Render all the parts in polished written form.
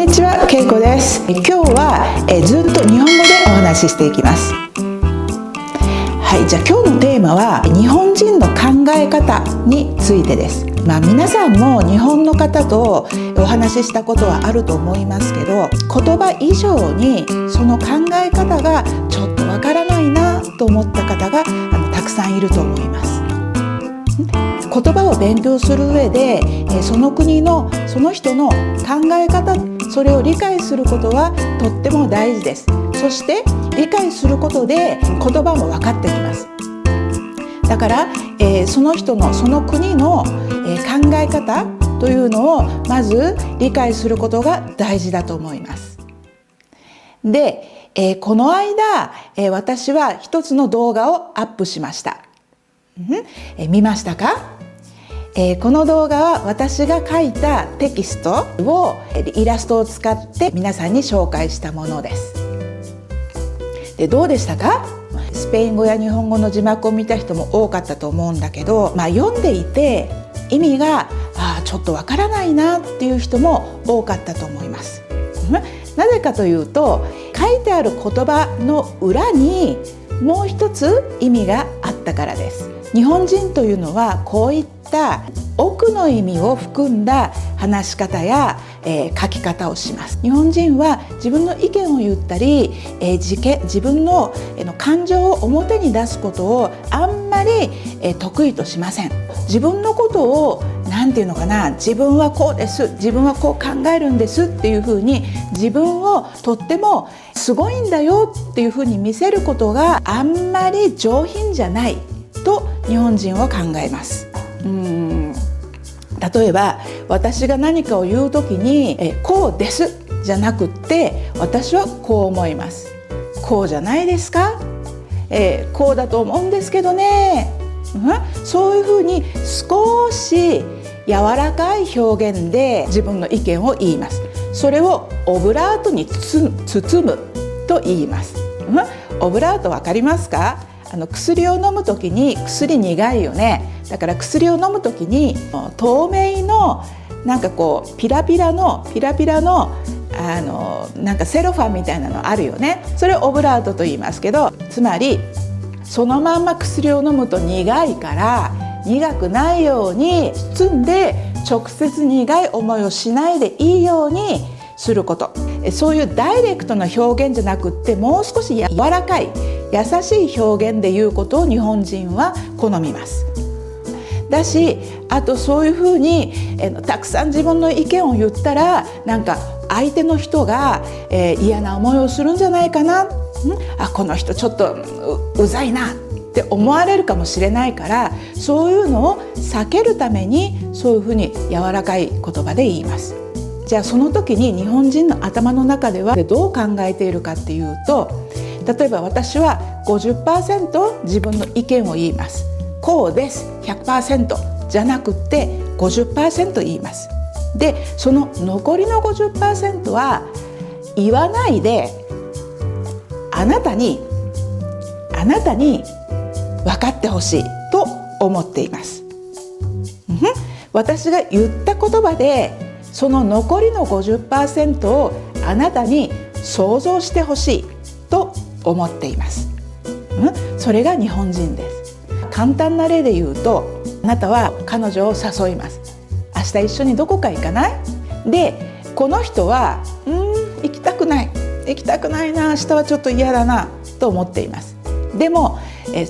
にちは、けいこです。今日はずっと日本語でお話ししていきます。はい、じゃあ今日のテーマは日本人の考え方についてです。皆さんも日本の方とお話ししたことはあると思いますけど、言葉以上にその考え方がちょっとわからないなと思った方がたくさんいると思います。言葉を勉強する上でその国のその人の考え方、それを理解することはとっても大事です。そして理解することで言葉も分かってきます。だから、その人のその国の、考え方というのをまず理解することが大事だと思います。で、この間、私は一つの動画をアップしました。見ましたか？この動画は私が書いたテキストをイラストを使って皆さんに紹介したものです。で、どうでしたか？スペイン語や日本語の字幕を見た人も多かったと思うんだけど、読んでいて意味がちょっとわからないなっていう人も多かったと思います。なぜかというと、書いてある言葉の裏にもう一つ意味があったからです。日本人というのはこういった奥の意味を含んだ話し方や、書き方をします。日本人は自分の意見を言ったり、自分の感情を表に出すことをあんまり、得意としません。自分のことをなんていうのかな、自分はこうです、自分はこう考えるんですっていうふうに自分をとってもすごいんだよっていうふうに見せることがあんまり上品じゃないと日本人は考えます。例えば私が何かを言うときにこうですじゃなくって私はこう思います。こうじゃないですか？こうだと思うんですけどね。そういうふうに少し柔らかい表現で自分の意見を言います。それをオブラートに包むと言います。オブラートわかりますか？薬を飲むときに薬苦いよね。だから薬を飲むときに透明のなんかこうピラピラのなんかセロファンみたいなのあるよね。それをオブラートと言いますけど、つまりそのまんま薬を飲むと苦いから苦くないように包んで直接苦い思いをしないでいいようにすること。そういうダイレクトな表現じゃなくってもう少し柔らかい優しい表現で言うことを日本人は好みます。だし、あとそういうふうにたくさん自分の意見を言ったらなんか相手の人が、嫌な思いをするんじゃないかな、この人ちょっと うざいなって思われるかもしれないから、そういうのを避けるためにそういうふうに柔らかい言葉で言います。じゃあその時に日本人の頭の中ではどう考えているかっていうと、例えば私は 50% 自分の意見を言います。こうです 100% じゃなくって 50% 言います。で、その残りの 50% は言わないであなたに分かってほしいと思っています。私が言った言葉でその残りの 50% をあなたに想像してほしいと思っています。それが日本人です。簡単な例で言うと、あなたは彼女を誘います。明日一緒にどこか行かない？で、この人は行きたくないな、明日はちょっと嫌だなと思っています。でも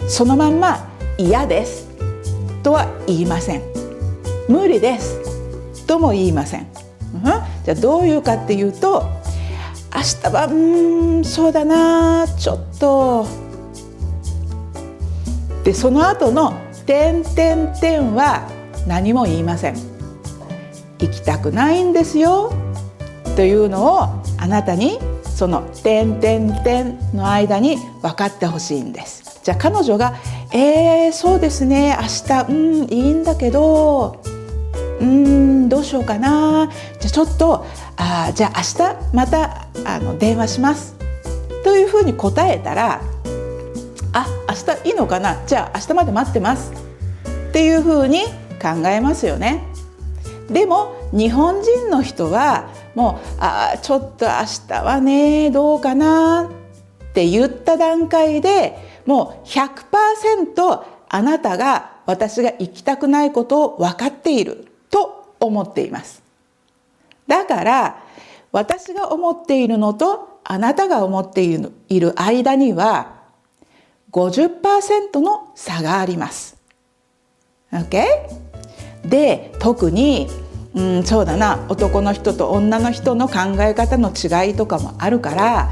そのまんま嫌ですとは言いません。無理ですとも言いません。じゃあどういうかっていうと、明日はそうだな、ちょっとで、その後の点々点は何も言いません。行きたくないんですよというのをあなたにその点々点の間に分かってほしいんです。じゃあ彼女がそうですね、明日いいんだけどどうしようかな、じゃあちょっとじゃあ明日また電話しますというふうに答えたら、明日いいのかな、じゃあ明日まで待ってますっていうふうに考えますよね。でも日本人の人はもうちょっと明日はねどうかなって言った段階でもう 100% あなたが私が行きたくないことを分かっていると思っています。だから私が思っているのとあなたが思っている間には 50% の差があります。OK？ で、特に、そうだな、男の人と女の人の考え方の違いとかもあるから、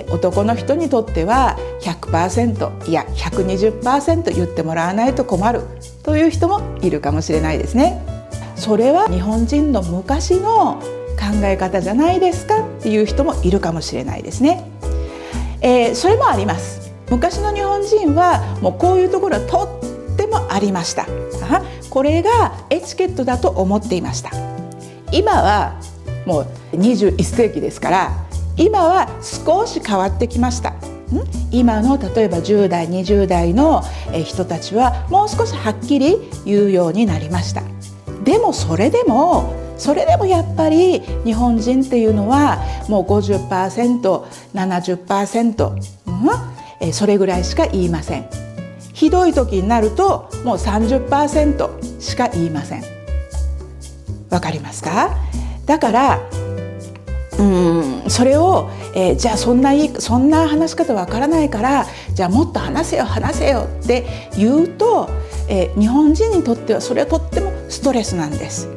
男の人にとっては 100% いや 120% 言ってもらわないと困るという人もいるかもしれないですね。それは日本人の昔の考え方じゃないですかっていう人もいるかもしれないですね。それもあります。昔の日本人はもうこういうところはとってもありました。これがエチケットだと思っていました。今はもう21世紀ですから今は少し変わってきました。今の例えば10代20代の人たちはもう少しはっきり言うようになりました。でもそれでもやっぱり日本人っていうのはもう 50%、70%、それぐらいしか言いません。ひどい時になるともう 30% しか言いません。わかりますか？だからそれを、じゃあそんな話し方わからないからじゃあもっと話せよって言うと、日本人にとってはそれはとってもストレスなんです。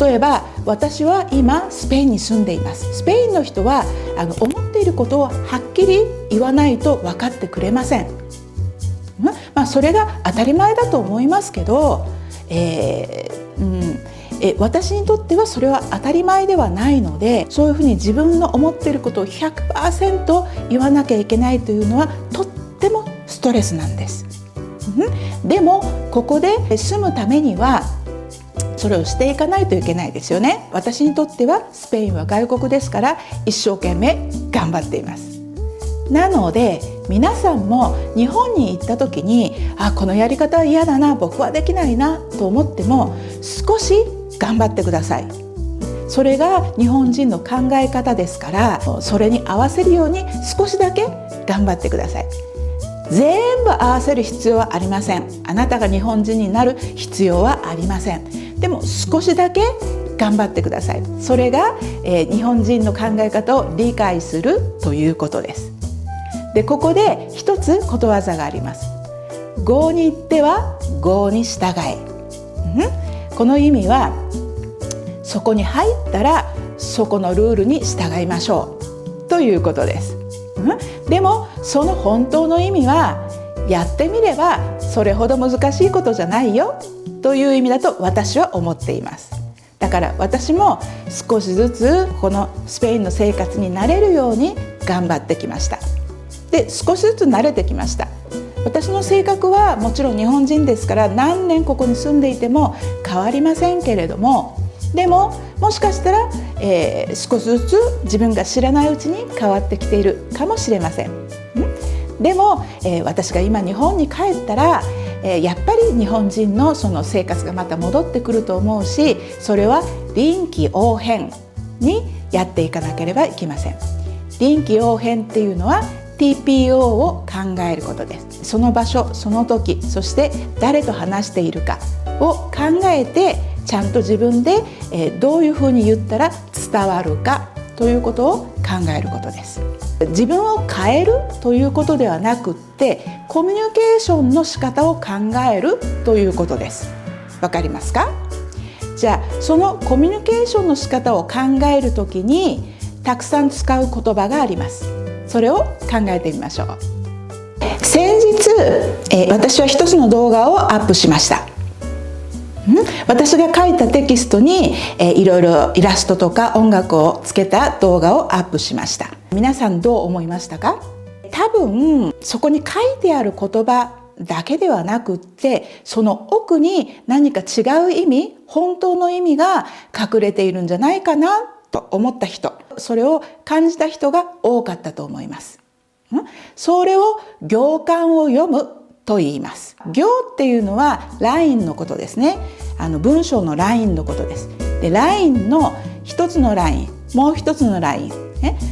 例えば私は今スペインに住んでいます。スペインの人は思っていることをはっきり言わないと分かってくれません。それが当たり前だと思いますけど、私にとってはそれは当たり前ではないので、そういうふうに自分の思っていることを 100% 言わなきゃいけないというのはとってもストレスなんです。でもここで住むためにはそれをしていかないといけないですよね。私にとってはスペインは外国ですから一生懸命頑張っています。なので皆さんも日本に行った時にこのやり方は嫌だな、僕はできないなと思っても少し頑張ってください。それが日本人の考え方ですからそれに合わせるように少しだけ頑張ってください。全部合わせる必要はありません。あなたが日本人になる必要はありません。でも少しだけ頑張ってください。それが、日本人の考え方を理解するということです。で、ここで一つことわざがあります。郷に行っては郷に従え。この意味はそこに入ったらそこのルールに従いましょうということです。でもその本当の意味はやってみればそれほど難しいことじゃないよという意味だと私は思っています。だから私も少しずつこのスペインの生活に慣れるように頑張ってきました。で、少しずつ慣れてきました。私の性格はもちろん日本人ですから何年ここに住んでいても変わりませんけれども、でももしかしたら、少しずつ自分が知らないうちに変わってきているかもしれません。でも、私が今日本に帰ったら、やっぱり日本人のその生活がまた戻ってくると思うし、それは臨機応変にやっていかなければいけません。臨機応変っていうのは TPO を考えることです。その場所、その時、そして誰と話しているかを考えてちゃんと自分で、どういうふうに言ったら伝わるかということを考えることです。自分を変えるということではなくってコミュニケーションの仕方を考えるということです。わかりますか？じゃあそのコミュニケーションの仕方を考えるときにたくさん使う言葉があります。それを考えてみましょう。先日、私は一つの動画をアップしました。私が書いたテキストに、いろいろイラストとか音楽をつけた動画をアップしました。皆さんどう思いましたか？多分そこに書いてある言葉だけではなくってその奥に何か違う意味、本当の意味が隠れているんじゃないかなと思った人、それを感じた人が多かったと思います。それを行間を読むと言います。行っていうのはラインのことですね。文章のラインのことです。で、ラインの一つのライン、もう一つのライン、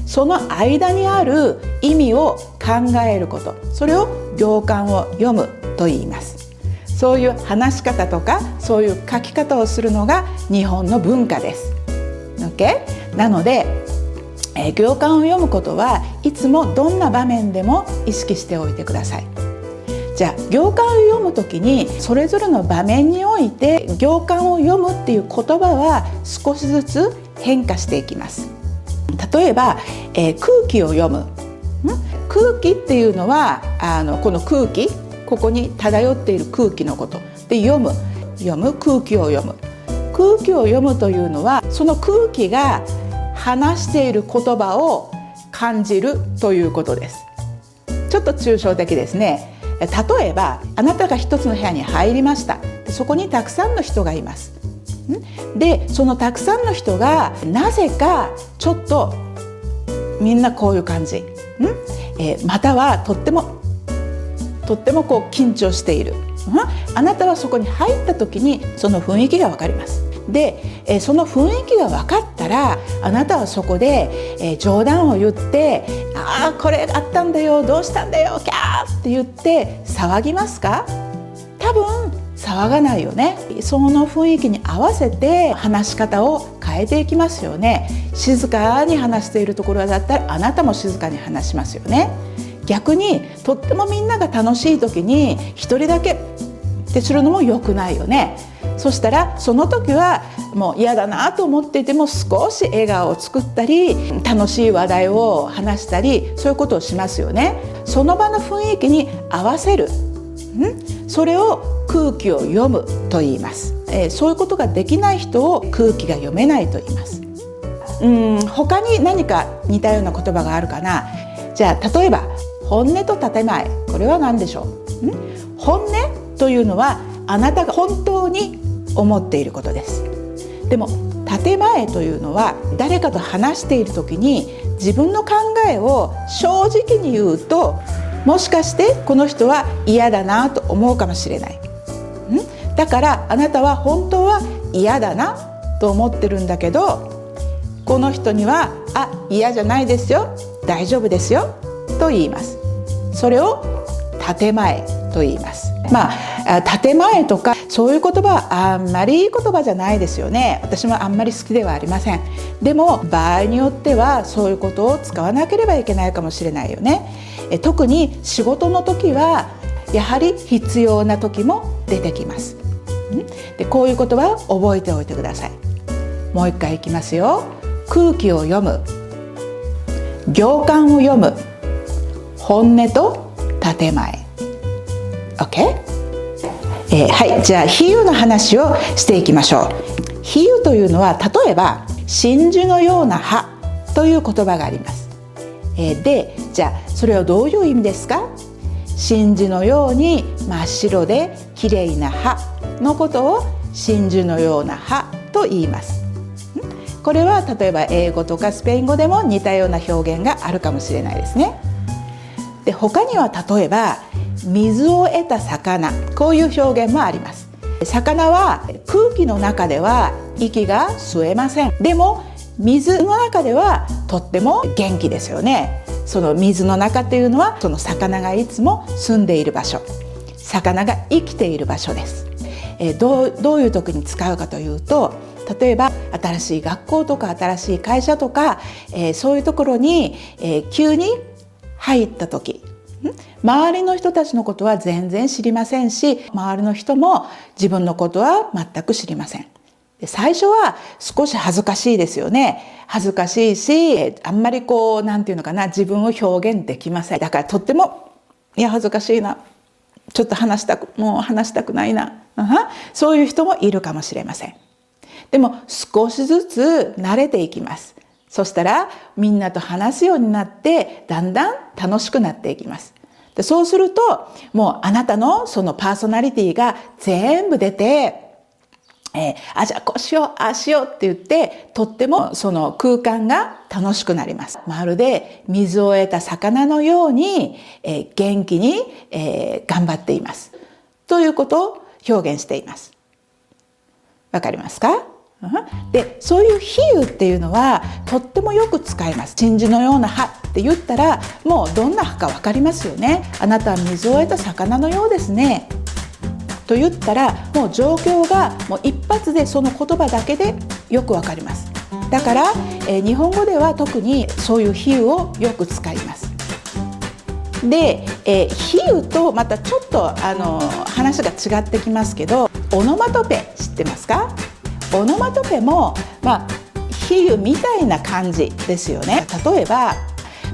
その間にある意味を考えること、それを行間を読むと言います。そういう話し方とかそういう書き方をするのが日本の文化です。OK？ なので、行間を読むことはいつもどんな場面でも意識しておいてください。じゃあ行間を読むときにそれぞれの場面において行間を読むっていう言葉は少しずつ変化していきます。例えば、空気を読む、空気っていうのはこの空気、ここに漂っている空気のことで、読む空気を読む、空気を読むというのはその空気が話している言葉を感じるということです。ちょっと抽象的ですね。例えばあなたが一つの部屋に入りました。そこにたくさんの人がいます。でそのたくさんの人がなぜかちょっとみんなこういう感じ、またはとってもこう緊張している、あなたはそこに入った時にその雰囲気が分かります。でその雰囲気が分かったらあなたはそこで冗談を言って「ああこれあったんだよ、どうしたんだよ、キャー」って言って騒ぎますか？多分騒がないよね。その雰囲気に合わせて話し方を変えていきますよね。静かに話しているところだったらあなたも静かに話しますよね。逆にとってもみんなが楽しい時に一人だけってするのも良くないよね。そしたらその時はもう嫌だなと思っていても少し笑顔を作ったり楽しい話題を話したり、そういうことをしますよね。その場の雰囲気に合わせる、それを空気を読むと言います。そういうことができない人を空気が読めないと言います。他に何か似たような言葉があるかな。じゃあ例えば本音と建前、これは何でしょう？本音というのはあなたが本当に思っていることです。でも建前というのは誰かと話している時に自分の考えを正直に言うと、もしかしてこの人は嫌だなと思うかもしれない。だからあなたは本当は嫌だなと思ってるんだけど、この人には嫌じゃないですよ、大丈夫ですよと言います。それを建前と言います。建前とかそういう言葉はあんまりいい言葉じゃないですよね。私もあんまり好きではありません。でも場合によってはそういうことを使わなければいけないかもしれないよね。特に仕事の時はやはり必要な時も出てきます。でこういう言葉を覚えておいてください。もう一回いきますよ。空気を読む、行間を読む、本音と建前。 OK？はい、じゃあ比喩の話をしていきましょう。比喩というのは例えば真珠のような葉という言葉があります。でじゃあそれはどういう意味ですか？真珠のように真っ白できれいな葉のことを真珠のような葉と言います。これは例えば英語とかスペイン語でも似たような表現があるかもしれないですね。で他には例えば水を得た魚、こういう表現もあります。魚は空気の中では息が吸えません。でも水の中ではとっても元気ですよね。その水の中っていうのはその魚がいつも住んでいる場所、魚が生きている場所です。どういう時に使うかというと、例えば新しい学校とか新しい会社とか、そういうところに、急に入った時、周りの人たちのことは全然知りませんし、周りの人も自分のことは全く知りません。で最初は少し恥ずかしいですよね。恥ずかしいし、あんまりなんていうのかな、自分を表現できません。だからとっても恥ずかしいな、ちょっともう話したくないな、そういう人もいるかもしれません。でも少しずつ慣れていきます。そしたらみんなと話すようになってだんだん楽しくなっていきます。でそうするともうあなたのそのパーソナリティが全部出て、じゃあこうしようああしようって言ってとってもその空間が楽しくなります。まるで水を得た魚のように、元気に、頑張っていますということを表現しています。わかりますか？でそういう比喩っていうのはとってもよく使います。真珠のような歯って言ったらもうどんな歯か分かりますよね。あなたは水を得た魚のようですねと言ったらもう状況がもう一発でその言葉だけでよく分かります。だから、日本語では特にそういう比喩をよく使います。で、比喩とまたちょっと話が違ってきますけど、オノマトペ知ってますか？オノマトペも、比喩みたいな感じですよね。例えば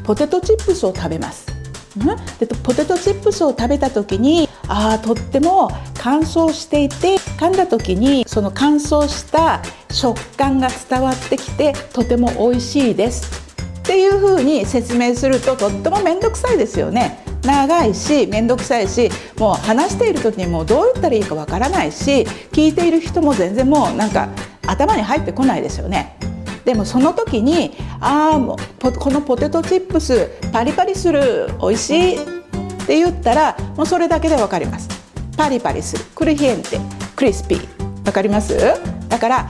ポテトチップスを食べます。でポテトチップスを食べた時にとっても乾燥していて、噛んだ時にその乾燥した食感が伝わってきてとても美味しいですっていうふうに説明するととっても面倒くさいですよね。長いし面倒くさいし、もう話している時にもうどう言ったらいいかわからないし、聞いている人も全然もうなんか頭に入ってこないですよね。でもその時にもうこのポテトチップスパリパリする、美味しいって言ったらもうそれだけでわかります。パリパリする、クルヒエンテ、クリスピー、わかります？だから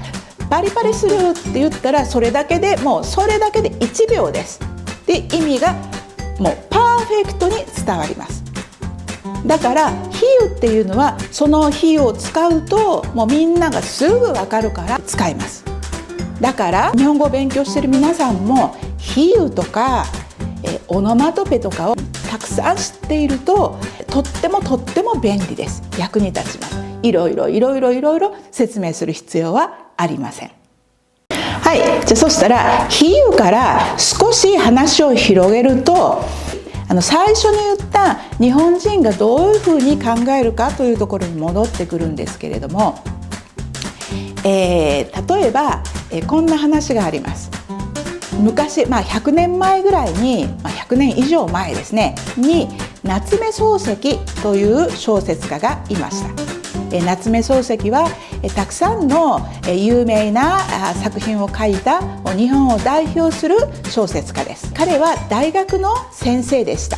パリパリするって言ったらそれだけでもうそれだけで1秒です。で意味がもうパーフェクトに伝わります。だから比喩っていうのはその比喩を使うともうみんながすぐわかるから使います。だから日本語を勉強している皆さんも比喩とかオノマトペとかをたくさん知っているととっても便利です。役に立ちます。いろいろ説明する必要はありません。はい、じゃあそしたら比喩から少し話を広げると、最初に言った日本人がどういうふうに考えるかというところに戻ってくるんですけれども、例えば、こんな話があります。昔、100年前ぐらいに、100年以上前ですねに夏目漱石という小説家がいました。夏目漱石はたくさんの有名な作品を書いた日本を代表する小説家です。彼は大学の先生でした。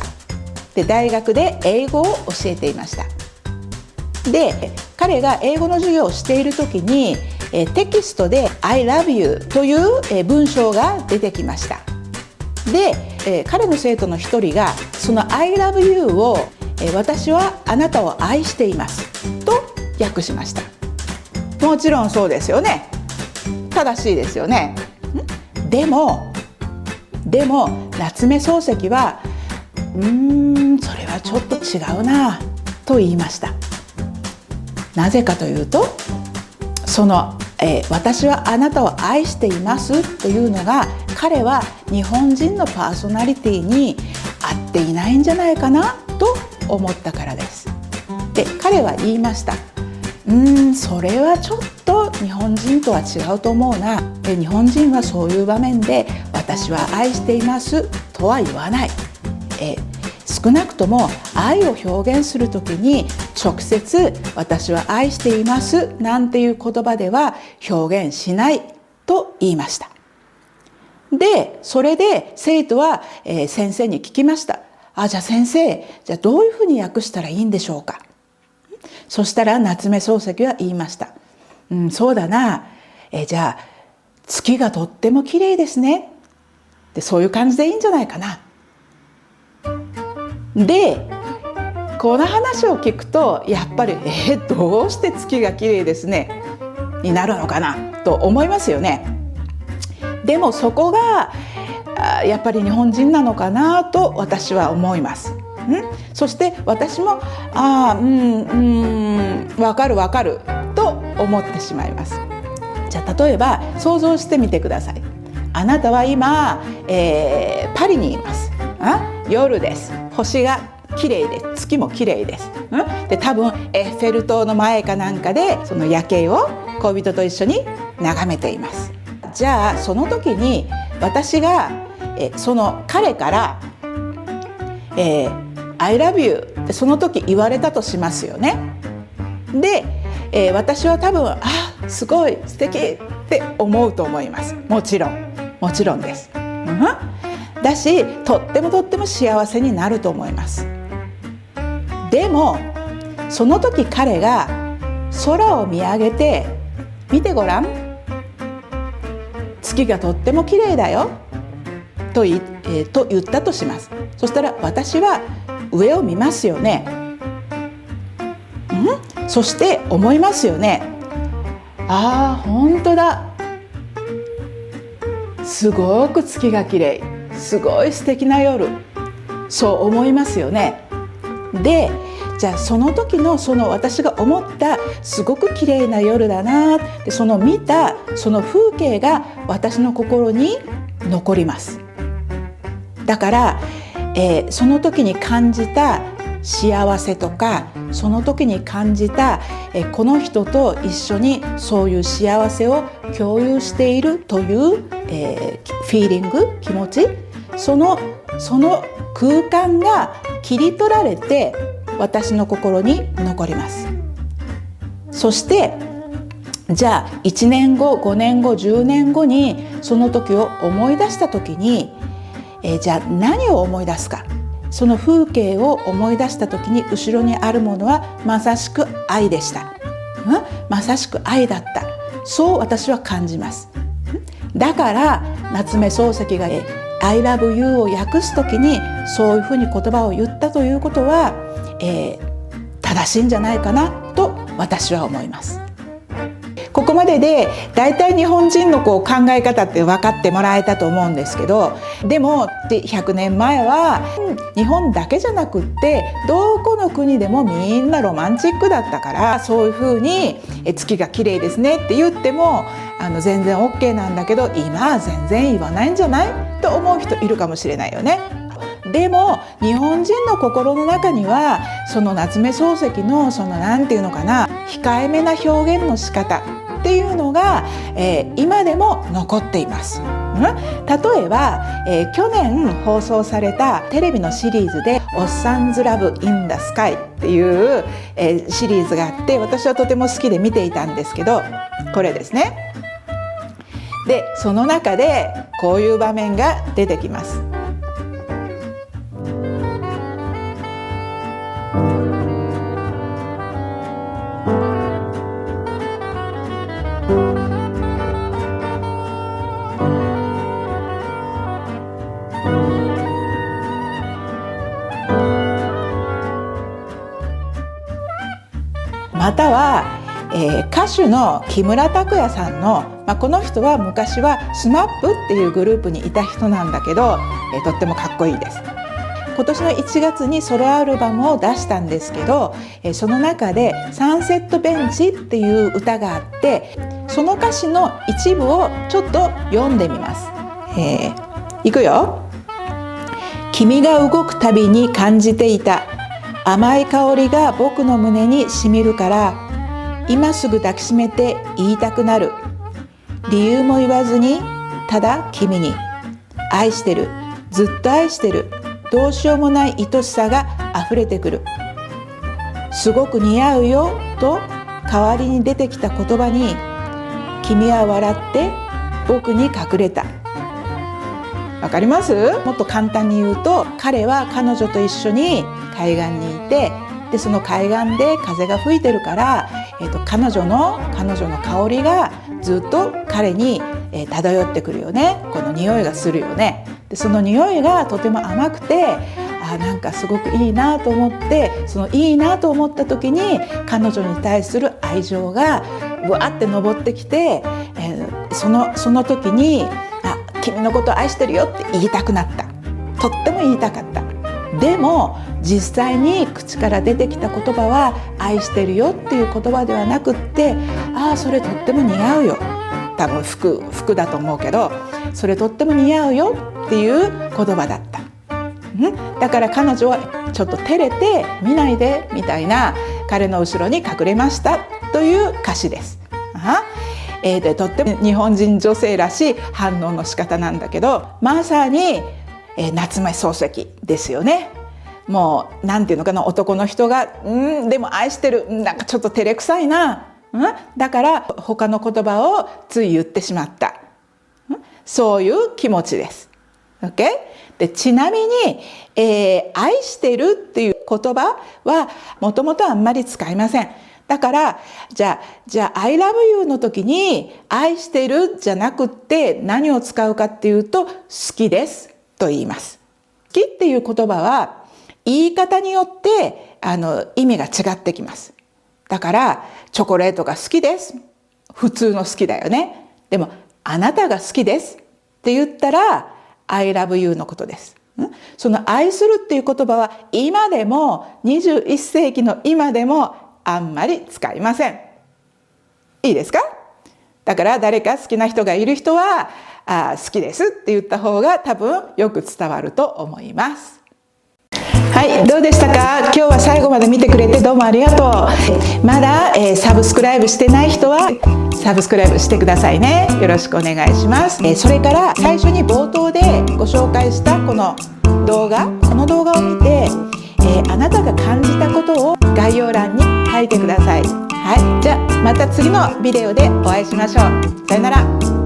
で大学で英語を教えていました。で彼が英語の授業をしている時にテキストで I love you という文章が出てきました。で彼の生徒の一人がその I love you を私はあなたを愛していますと訳しました。もちろんそうですよね。正しいですよね。でも夏目漱石はそれはちょっと違うなと言いました。なぜかというとその、私はあなたを愛していますというのが彼は日本人のパーソナリティに合っていないんじゃないかなと思ったからです。で彼は言いました。それはちょっと日本人とは違うと思うな。日本人はそういう場面で私は愛していますとは言わない。少なくとも愛を表現するときに直接私は愛していますなんていう言葉では表現しないと言いました。でそれで生徒は、先生に聞きました。じゃあ先生、じゃあどういうふうに訳したらいいんでしょうか。そしたら夏目漱石は言いました。そうだな。じゃあ月がとっても綺麗ですね。でそういう感じでいいんじゃないかな。でこの話を聞くとやっぱりどうして月が綺麗ですねになるのかなと思いますよね。でもそこがやっぱり日本人なのかなと私は思います。そして私もわかると思ってしまいます。じゃあ例えば想像してみてください。あなたは今、パリにいます。夜です。星が綺麗です。月も綺麗です。で多分エッフェル塔の前かなんかでその夜景を恋人と一緒に眺めています。じゃあその時に私がその彼からI love you ってその時言われたとしますよね。で、私は多分すごい素敵って思うと思います。もちろんです。だしとっても幸せになると思います。でもその時彼が空を見上げて見てごらん月がとっても綺麗だよと言ったとします。そしたら私は上を見ますよね。そして思いますよね。ああ、本当だ。すごく月が綺麗。すごい素敵な夜。そう思いますよね。で、じゃあその時の私が思ったすごく綺麗な夜だな、で見たその風景が私の心に残ります。だから、その時に感じた幸せとか、その時に感じた、この人と一緒にそういう幸せを共有しているという、フィーリング、気持ち、その空間が切り取られて私の心に残ります。そしてじゃあ1年後、5年後、10年後にその時を思い出した時に、じゃあ何を思い出すか。その風景を思い出した時に後ろにあるものはまさしく愛でした。まさしく愛だった。そう私は感じます。だから夏目漱石がI love you を訳すときにそういうふうに言葉を言ったということは、正しいんじゃないかなと私は思います。ここまででだいたい日本人の考え方って分かってもらえたと思うんですけど、でも100年前は日本だけじゃなくってどこの国でもみんなロマンチックだったから、そういうふうに月が綺麗ですねって言っても全然 OK なんだけど、今は全然言わないんじゃないと思う人いるかもしれないよね。でも日本人の心の中にはその夏目漱石のなんていうのかな、控えめな表現の仕方っていうのが、今でも残っています。例えば、去年放送されたテレビのシリーズで「おっさんずラブ・イン・ダ・スカイ」っていう、シリーズがあって、私はとても好きで見ていたんですけど、これですね。でその中でこういう場面が出てきます。または、歌手の木村拓哉さんの、この人は昔は SMAP っていうグループにいた人なんだけど、とってもかっこいいです。今年の1月にソロアルバムを出したんですけど、その中でサンセットベンチっていう歌があって、その歌詞の一部をちょっと読んでみます。いくよ。君が動くたびに感じていた甘い香りが僕の胸にしみるから、今すぐ抱きしめて言いたくなる。理由も言わずに、ただ君に愛してる、ずっと愛してる、どうしようもない愛しさが溢れてくる。すごく似合うよと代わりに出てきた言葉に、君は笑って僕に隠れた。わかります？もっと簡単に言うと、彼は彼女と一緒に海岸にいて、でその海岸で風が吹いてるから、彼女の香りがずっと彼に、漂ってくるよね。この匂いがするよね。でその匂いがとても甘くて、なんかすごくいいなと思って、そのいいなと思った時に彼女に対する愛情がうわって上ってきて、その時に君のことを愛してるよって言いたくなった。とっても言いたかった。でも実際に口から出てきた言葉は愛してるよっていう言葉ではなくって、それとっても似合うよ。多分服だと思うけど、それとっても似合うよっていう言葉だった。だから彼女はちょっと照れて見ないでみたいな、彼の後ろに隠れましたという歌詞です。とっても日本人女性らしい反応の仕方なんだけど、まさに、夏目漱石ですよね。もうなんていうのかな、男の人がでも愛してる、なんかちょっと照れくさいな、だから他の言葉をつい言ってしまった、そういう気持ちです。OK？ でちなみに、愛してるっていう言葉はもともとあんまり使いません。だからじゃあ I love you の時に愛してるじゃなくって何を使うかっていうと好きですと言います。好きっていう言葉は言い方によって意味が違ってきます。だからチョコレートが好きです、普通の好きだよね。でもあなたが好きですって言ったら I love you のことです。その愛するっていう言葉は今でも21世紀の今でもあんまり使いません。いいですか？だから誰か好きな人がいる人は好きですって言った方が多分よく伝わると思います。はい、どうでしたか？今日は最後まで見てくれてどうもありがとう。まだ、サブスクライブしてない人はサブスクライブしてくださいね。よろしくお願いします。それから最初に冒頭でご紹介したこの動画を見て、あなたが感じたことを概要欄に書いてください。はい、じゃあまた次のビデオでお会いしましょう。さよなら。